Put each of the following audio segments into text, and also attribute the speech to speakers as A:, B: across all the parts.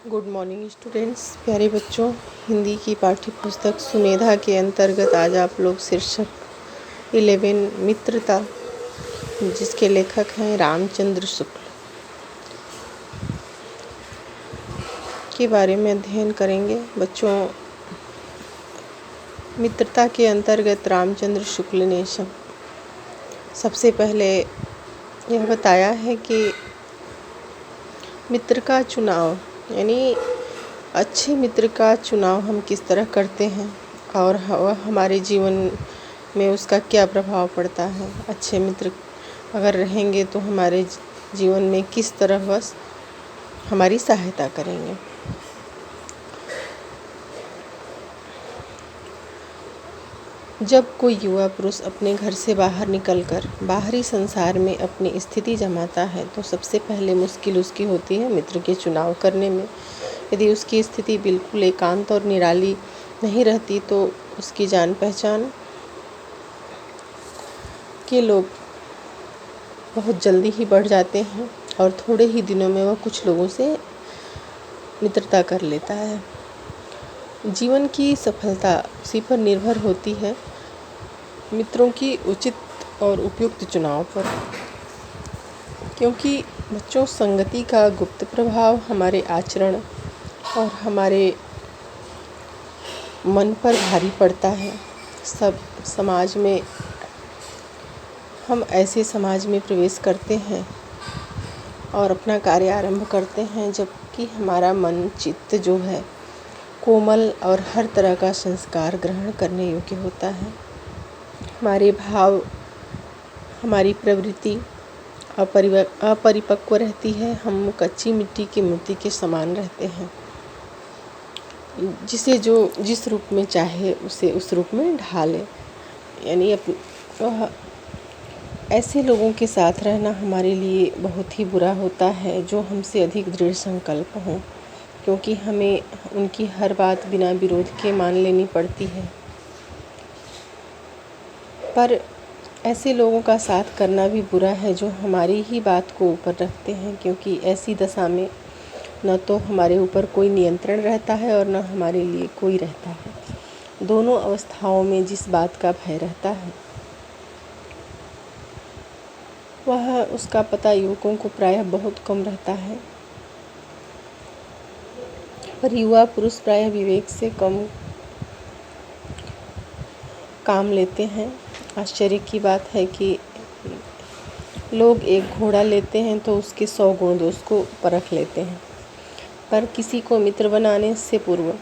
A: Good morning students, प्यारे बच्चों। हिंदी की पाठ्य पुस्तक सुमेधा के अंतर्गत आज आप लोग शीर्षक 11 मित्रता, जिसके लेखक हैं रामचंद्र शुक्ल, के बारे में अध्ययन करेंगे। बच्चों, मित्रता के अंतर्गत रामचंद्र शुक्ल ने सबसे पहले यह बताया है कि मित्र का चुनाव यानी अच्छे मित्र का चुनाव हम किस तरह करते हैं और वह हमारे जीवन में उसका क्या प्रभाव पड़ता है। अच्छे मित्र अगर रहेंगे तो हमारे जीवन में किस तरह वह हमारी सहायता करेंगे। जब कोई युवा पुरुष अपने घर से बाहर निकलकर बाहरी संसार में अपनी स्थिति जमाता है तो सबसे पहले मुश्किल उसकी होती है मित्र के चुनाव करने में। यदि उसकी स्थिति बिल्कुल एकांत और निराली नहीं रहती तो उसकी जान पहचान के लोग बहुत जल्दी ही बढ़ जाते हैं और थोड़े ही दिनों में वह कुछ लोगों से मित्रता कर लेता है। जीवन की सफलता उसी पर निर्भर होती है मित्रों की उचित और उपयुक्त चुनाव पर, क्योंकि बच्चों संगति का गुप्त प्रभाव हमारे आचरण और हमारे मन पर भारी पड़ता है। सब समाज में हम ऐसे समाज में प्रवेश करते हैं और अपना कार्य आरंभ करते हैं जबकि हमारा मन चित्त जो है कोमल और हर तरह का संस्कार ग्रहण करने योग्य होता है। हमारे भाव, हमारी प्रवृत्ति अपरिपक्व रहती है। हम कच्ची मिट्टी की मूर्ति के समान रहते हैं, जिसे जो जिस रूप में चाहे उसे उस रूप में ढाले। यानी ऐसे लोगों के साथ रहना हमारे लिए बहुत ही बुरा होता है जो हमसे अधिक दृढ़ संकल्प हों, क्योंकि हमें उनकी हर बात बिना विरोध के मान लेनी पड़ती है। पर ऐसे लोगों का साथ करना भी बुरा है जो हमारी ही बात को ऊपर रखते हैं, क्योंकि ऐसी दशा में न तो हमारे ऊपर कोई नियंत्रण रहता है और न हमारे लिए कोई रहता है। दोनों अवस्थाओं में जिस बात का भय रहता है वह उसका पता युवकों को प्रायः बहुत कम रहता है। पर युवा पुरुष प्रायः विवेक से कम काम लेते हैं। आश्चर्य की बात है कि लोग एक घोड़ा लेते हैं तो उसके 100 गुण दोष को परख लेते हैं, पर किसी को मित्र बनाने से पूर्व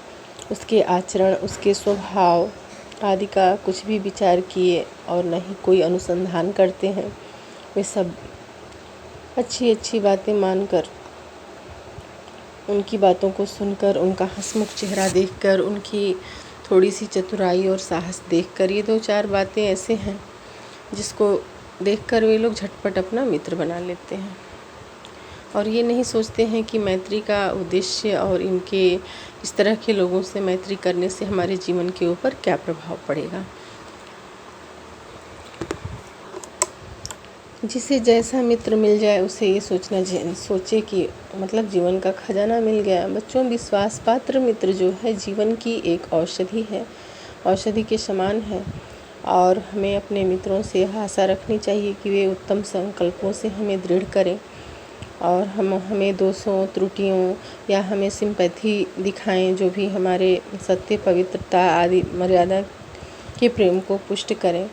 A: उसके आचरण, उसके स्वभाव आदि का कुछ भी विचार किए और न ही कोई अनुसंधान करते हैं। वे सब अच्छी अच्छी बातें मानकर, उनकी बातों को सुनकर, उनका हंसमुख चेहरा देखकर, उनकी थोड़ी सी चतुराई और साहस देखकर, ये 2-4 बातें ऐसे हैं जिसको देखकर वे लोग झटपट अपना मित्र बना लेते हैं और ये नहीं सोचते हैं कि मैत्री का उद्देश्य और इनके इस तरह के लोगों से मैत्री करने से हमारे जीवन के ऊपर क्या प्रभाव पड़ेगा। जिसे जैसा मित्र मिल जाए उसे ये सोचे कि मतलब जीवन का खजाना मिल गया। बच्चों, विश्वास पात्र मित्र जो है जीवन की एक औषधि है, औषधि के समान है और हमें अपने मित्रों से आशा रखनी चाहिए कि वे उत्तम संकल्पों से हमें दृढ़ करें और हमें दोषों, त्रुटियों या हमें सिंपैथी दिखाएं, जो भी हमारे सत्य, पवित्रता आदि मर्यादा के प्रेम को पुष्ट करें।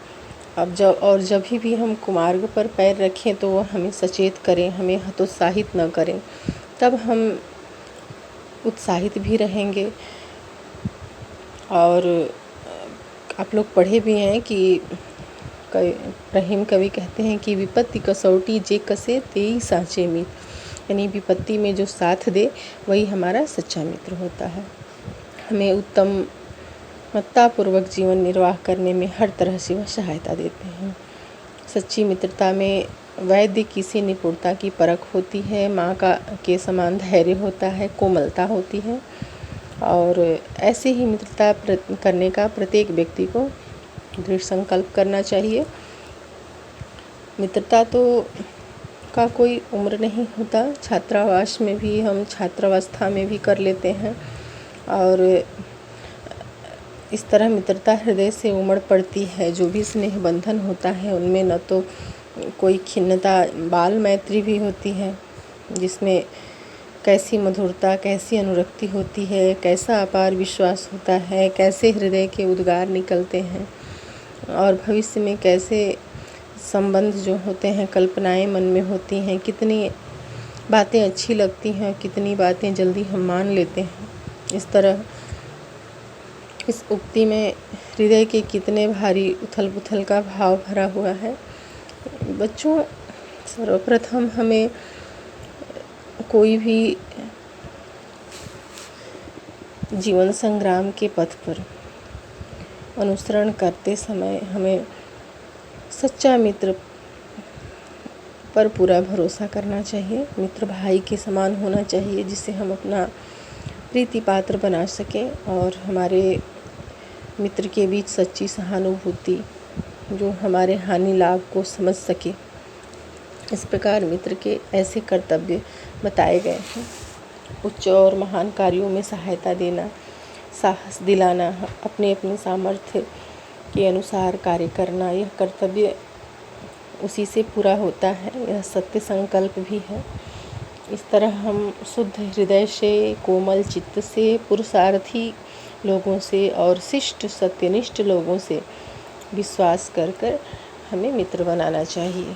A: जब भी हम कुमार्ग पर पैर रखें तो वह हमें सचेत करें, हमें हतोत्साहित न करें, तब हम उत्साहित भी रहेंगे। और आप लोग पढ़े भी हैं कि रहीम कवि कहते हैं कि विपत्ति कसौटी जे कसे तेई साँचे मित्र, यानी विपत्ति में जो साथ दे वही हमारा सच्चा मित्र होता है। हमें उत्तम पूर्वक जीवन निर्वाह करने में हर तरह से वह सहायता देते हैं। सच्ची मित्रता में वैद्य की सी निपुणता की परख होती है, माँ के समान धैर्य होता है, कोमलता होती है और ऐसे ही मित्रता करने का प्रत्येक व्यक्ति को दृढ़ संकल्प करना चाहिए। मित्रता तो का कोई उम्र नहीं होता। छात्रावास में भी हम छात्रावस्था में भी कर लेते हैं और इस तरह मित्रता हृदय से उमड़ पड़ती है। जो भी स्नेह बंधन होता है उनमें न तो कोई खिन्नता, बाल मैत्री भी होती है जिसमें कैसी मधुरता, कैसी अनुरक्ति होती है, कैसा अपार विश्वास होता है, कैसे हृदय के उद्गार निकलते हैं और भविष्य में कैसे संबंध जो होते हैं, कल्पनाएं मन में होती हैं, कितनी बातें अच्छी लगती हैं, कितनी बातें जल्दी हम मान लेते हैं। इस तरह इस उक्ति में हृदय के कितने भारी उथल पुथल का भाव भरा हुआ है। बच्चों, सर्वप्रथम हमें कोई भी जीवन संग्राम के पथ पर अनुसरण करते समय हमें सच्चा मित्र पर पूरा भरोसा करना चाहिए। मित्र भाई के समान होना चाहिए जिसे हम अपना प्रीति पात्र बना सकें और हमारे मित्र के बीच सच्ची सहानुभूति जो हमारे हानि लाभ को समझ सके। इस प्रकार मित्र के ऐसे कर्तव्य बताए गए हैं। उच्च और महान कार्यों में सहायता देना, साहस दिलाना, अपने अपने सामर्थ्य के अनुसार कार्य करना, यह कर्तव्य उसी से पूरा होता है। यह सत्य संकल्प भी है। इस तरह हम शुद्ध हृदय से, कोमल चित्त से, पुरुषार्थी लोगों से और शिष्ट सत्यनिष्ठ लोगों से विश्वास कर कर हमें मित्र बनाना चाहिए।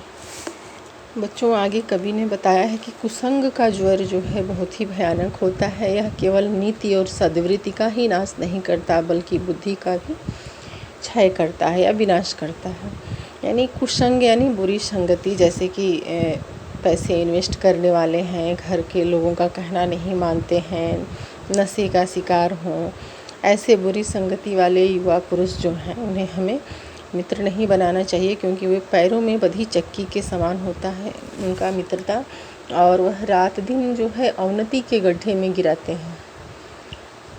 A: बच्चों, आगे कवि ने बताया है कि कुसंग का ज्वर जो है बहुत ही भयानक होता है। यह केवल नीति और सद्वृत्ति का ही नाश नहीं करता बल्कि बुद्धि का भी क्षय करता है या विनाश करता है। यानी कुसंग यानी बुरी संगति, जैसे कि पैसे इन्वेस्ट करने वाले हैं, घर के लोगों का कहना नहीं मानते हैं, नशे का शिकार हों, ऐसे बुरी संगति वाले युवा पुरुष जो हैं उन्हें हमें मित्र नहीं बनाना चाहिए, क्योंकि वे पैरों में बंधी चक्की के समान होता है उनका मित्रता, और वह रात दिन जो है अवनति के गड्ढे में गिराते हैं।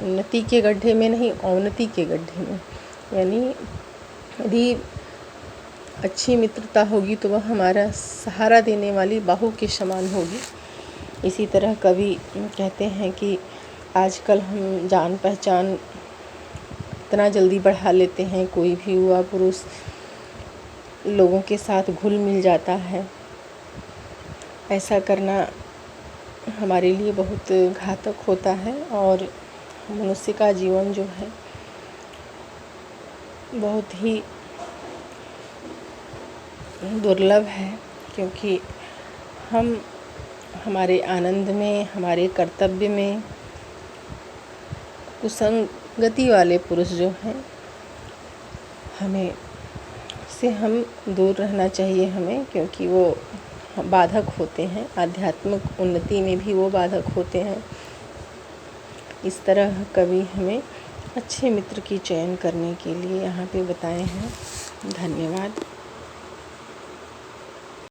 A: उन्नति के गड्ढे में नहीं, अवनति के गड्ढे में। यानी यदि अच्छी मित्रता होगी तो वह हमारा सहारा देने वाली बाहु के समान होगी। इसी तरह कवि कहते हैं कि आजकल हम जान पहचान इतना जल्दी बढ़ा लेते हैं, कोई भी युवा पुरुष लोगों के साथ घुल मिल जाता है। ऐसा करना हमारे लिए बहुत घातक होता है और मनुष्य का जीवन जो है बहुत ही दुर्लभ है, क्योंकि हम हमारे आनंद में, हमारे कर्तव्य में कुसंगति वाले पुरुष जो हैं हम दूर रहना चाहिए हमें, क्योंकि वो बाधक होते हैं। आध्यात्मिक उन्नति में भी वो बाधक होते हैं। इस तरह कवि हमें अच्छे मित्र की चयन करने के लिए यहाँ पे बताए हैं। धन्यवाद।